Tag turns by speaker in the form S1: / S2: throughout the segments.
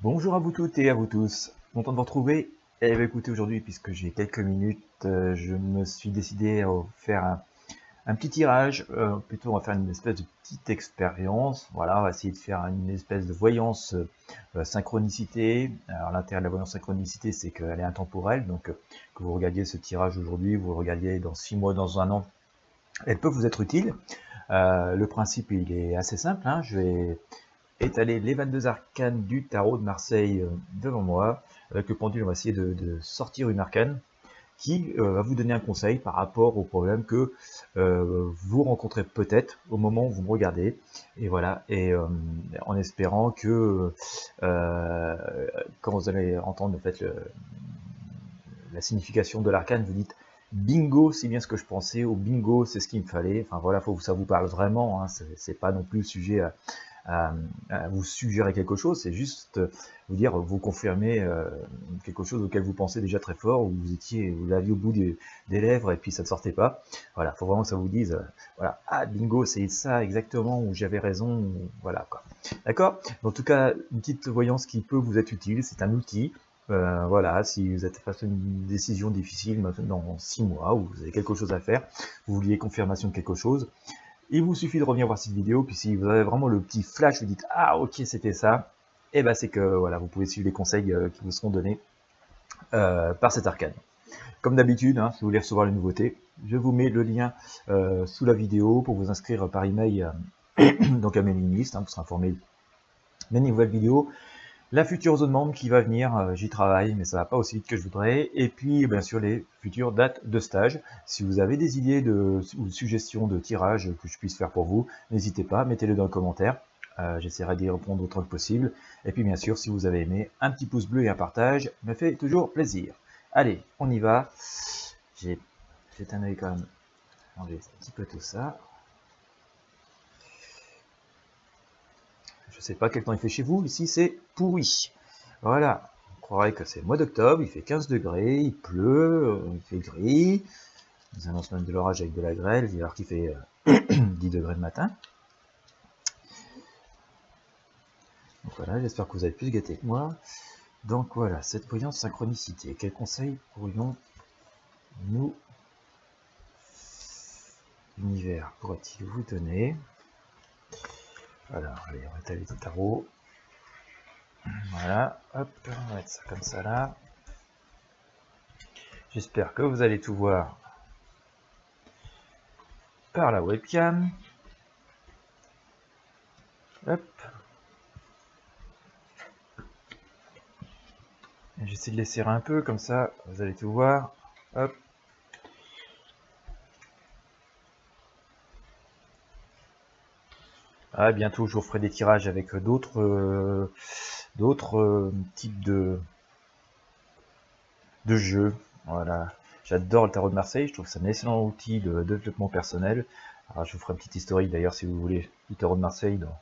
S1: Bonjour à vous toutes et à vous tous, content de vous retrouver. Et écoutez, aujourd'hui, puisque j'ai quelques minutes, je me suis décidé à faire un petit tirage, plutôt on va faire une espèce de petite expérience. Voilà, on va essayer de faire une espèce de voyance synchronicité. Alors l'intérêt de la voyance synchronicité, c'est qu'elle est intemporelle, donc que vous regardiez ce tirage aujourd'hui, vous le regardiez dans 6 mois, dans un an, elle peut vous être utile. Le principe, il est assez simple, hein. Je vais étaler les 22 arcanes du tarot de Marseille devant moi. Avec le pendule, on va essayer de sortir une arcane qui va vous donner un conseil par rapport au problème que vous rencontrez peut-être au moment où vous me regardez. Et voilà, et en espérant que quand vous allez entendre en fait, la signification de l'arcane, vous dites bingo, c'est bien ce que je pensais, ou bingo, c'est ce qu'il me fallait. Enfin voilà, faut que ça vous parle vraiment, hein. C'est pas non plus sujet à vous suggérer quelque chose, c'est juste vous dire, vous confirmer quelque chose auquel vous pensez déjà très fort, ou vous l'aviez au bout des lèvres et puis ça ne sortait pas. Voilà, faut vraiment que ça vous dise, voilà, ah bingo, c'est ça exactement, ou j'avais raison, ou, voilà quoi. D'accord. En tout cas, une petite voyance qui peut vous être utile, c'est un outil. Voilà, si vous êtes face à une décision difficile maintenant dans 6 mois, ou vous avez quelque chose à faire, vous vouliez confirmation de quelque chose, il vous suffit de revenir voir cette vidéo, puis si vous avez vraiment le petit flash, vous dites ah ok c'était ça, et ben c'est que voilà, vous pouvez suivre les conseils qui vous seront donnés par cet arcane. Comme d'habitude, hein, si vous voulez recevoir les nouveautés, je vous mets le lien sous la vidéo pour vous inscrire par email donc à mes mailing list, hein, pour s'informer des nouvelles vidéos. La future zone membre qui va venir, j'y travaille, mais ça va pas aussi vite que je voudrais. Et puis, bien sûr, les futures dates de stage. Si vous avez des idées ou suggestions de tirage que je puisse faire pour vous, n'hésitez pas, mettez-les dans les commentaires. J'essaierai d'y répondre autant que possible. Et puis, bien sûr, si vous avez aimé, un petit pouce bleu et un partage me fait toujours plaisir. Allez, on y va. J'ai un œil quand même. Enlever un petit peu tout ça. Je sais pas quel temps il fait chez vous, ici c'est pourri. Voilà, on croirait que c'est le mois d'octobre, il fait 15 degrés, il pleut, il fait gris. Ils annoncent même de l'orage avec de la grêle, alors qu'il fait 10 degrés le matin. Donc voilà, j'espère que vous avez plus gâté que moi. Donc voilà, cette voyance synchronicité, quels conseils pourrions-nous, l'univers pourrait-il vous donner? Alors, allez, on va étaler le tarot. Voilà, hop, on va mettre ça comme ça là. J'espère que vous allez tout voir par la webcam. Hop. J'essaie de les serrer un peu, comme ça, vous allez tout voir. Hop. Ah, bientôt, je vous ferai des tirages avec d'autres types de jeux. Voilà. J'adore le tarot de Marseille, je trouve que c'est un excellent outil de développement personnel. Alors, je vous ferai un petit historique d'ailleurs si vous voulez du tarot de Marseille dans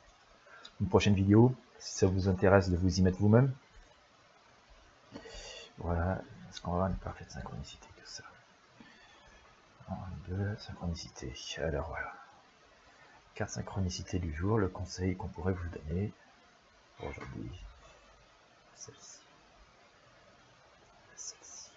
S1: une prochaine vidéo, si ça vous intéresse de vous y mettre vous-même. Voilà, est-ce qu'on va avoir une parfaite synchronicité que ça? 1, 2, synchronicité. Alors voilà. Carte synchronicité du jour, le conseil qu'on pourrait vous donner pour aujourd'hui, celle-ci. Celle-ci.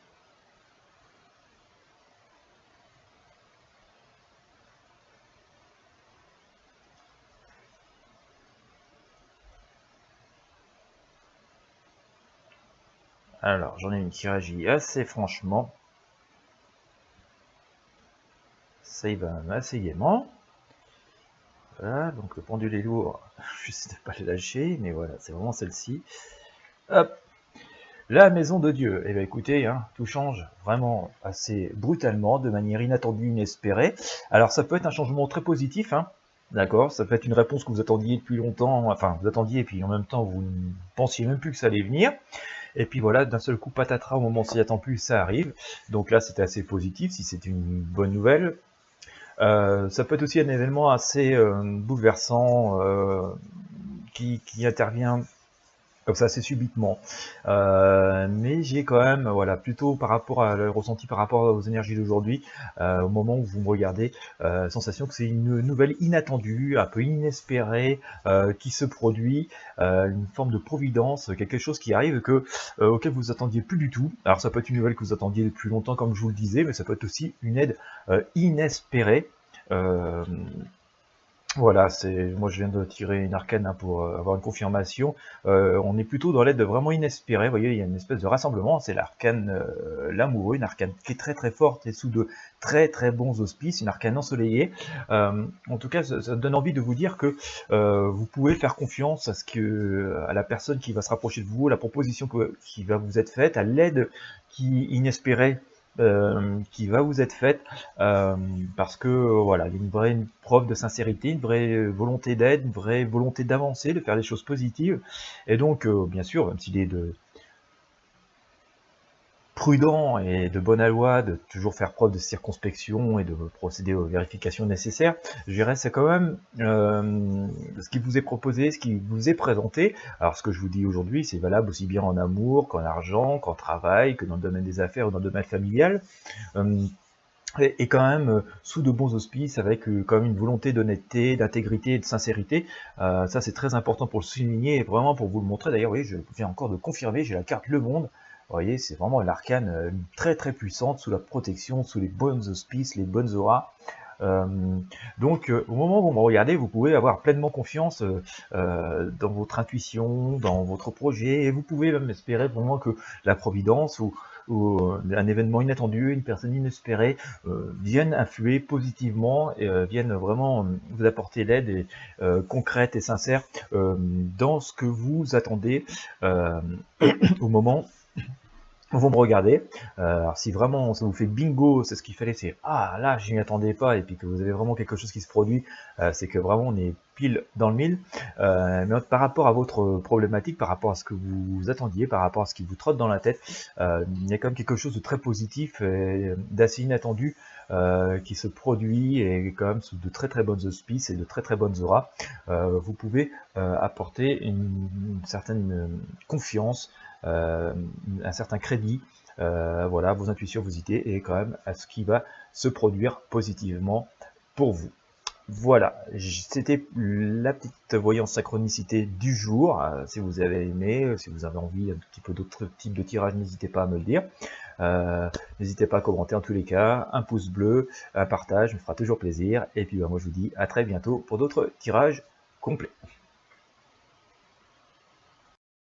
S1: Alors, j'en ai une qui réagit assez franchement. Ça y va assez gaiement. Voilà, donc le pendule est lourd. Je sais pas le lâcher, mais voilà, c'est vraiment celle-ci. Hop. La maison de Dieu. Eh bien écoutez, hein, tout change vraiment assez brutalement, de manière inattendue, inespérée. Alors ça peut être un changement très positif, hein, d'accord, ça peut être une réponse que vous attendiez depuis longtemps, enfin vous attendiez et puis en même temps vous ne pensiez même plus que ça allait venir. Et puis voilà, d'un seul coup, patatras, au moment où on s'y attend plus, ça arrive. Donc là, c'était assez positif, si c'est une bonne nouvelle. Ça peut être aussi un événement assez bouleversant qui intervient comme ça assez subitement. Mais j'ai quand même, voilà, plutôt par rapport à le ressenti par rapport aux énergies d'aujourd'hui, au moment où vous me regardez, sensation que c'est une nouvelle inattendue, un peu inespérée, qui se produit, une forme de providence, quelque chose qui arrive auquel vous attendiez plus du tout. Alors ça peut être une nouvelle que vous attendiez depuis longtemps, comme je vous le disais, mais ça peut être aussi une aide inespérée. Euh, voilà, moi je viens de tirer une arcane hein, pour avoir une confirmation. On est plutôt dans l'aide vraiment inespérée. Vous voyez, il y a une espèce de rassemblement. C'est l'arcane l'amoureux, une arcane qui est très très forte et sous de très très bons auspices, une arcane ensoleillée. En tout cas, ça donne envie de vous dire que vous pouvez faire confiance à la personne qui va se rapprocher de vous, à la proposition qui va vous être faite, à l'aide inespérée qui va vous être faite parce que voilà, il y a une vraie preuve de sincérité, une vraie volonté d'aide, une vraie volonté d'avancer, de faire des choses positives. Et donc, bien sûr, même s'il est prudent et de bonne aloi de toujours faire preuve de circonspection et de procéder aux vérifications nécessaires, je dirais c'est quand même ce qui vous est proposé, ce qui vous est présenté. Alors ce que je vous dis aujourd'hui, c'est valable aussi bien en amour qu'en argent, qu'en travail, que dans le domaine des affaires ou dans le domaine familial. Et quand même sous de bons auspices, avec quand même une volonté d'honnêteté, d'intégrité et de sincérité. Ça c'est très important pour le souligner et vraiment pour vous le montrer. D'ailleurs, oui, je viens encore de confirmer, j'ai la carte Le Monde. Vous voyez, c'est vraiment l'arcane très très puissante, sous la protection, sous les bons auspices, les bonnes auras. Donc au moment où vous me regardez, vous pouvez avoir pleinement confiance dans votre intuition, dans votre projet, et vous pouvez même espérer vraiment que la providence ou un événement inattendu, une personne inespérée viennent influer positivement et viennent vraiment vous apporter l'aide concrète et sincère dans ce que vous attendez au moment où vous me regardez. Alors si vraiment ça vous fait bingo, c'est ce qu'il fallait, c'est ah là je n'y attendais pas, et puis que vous avez vraiment quelque chose qui se produit, c'est que vraiment on est pile dans le mille. Mais par rapport à votre problématique, par rapport à ce que vous attendiez, par rapport à ce qui vous trotte dans la tête, il y a quand même quelque chose de très positif et d'assez inattendu qui se produit, et quand même sous de très très bonnes auspices et de très très bonnes auras. Vous pouvez apporter une certaine confiance, un certain crédit, voilà, vos intuitions, vos idées, et quand même à ce qui va se produire positivement pour vous. Voilà, c'était la petite voyance synchronicité du jour. Si vous avez aimé, si vous avez envie un petit peu d'autres types de tirages, n'hésitez pas à me le dire. N'hésitez pas à commenter en tous les cas, un pouce bleu, un partage, me fera toujours plaisir. Et puis moi je vous dis à très bientôt pour d'autres tirages complets.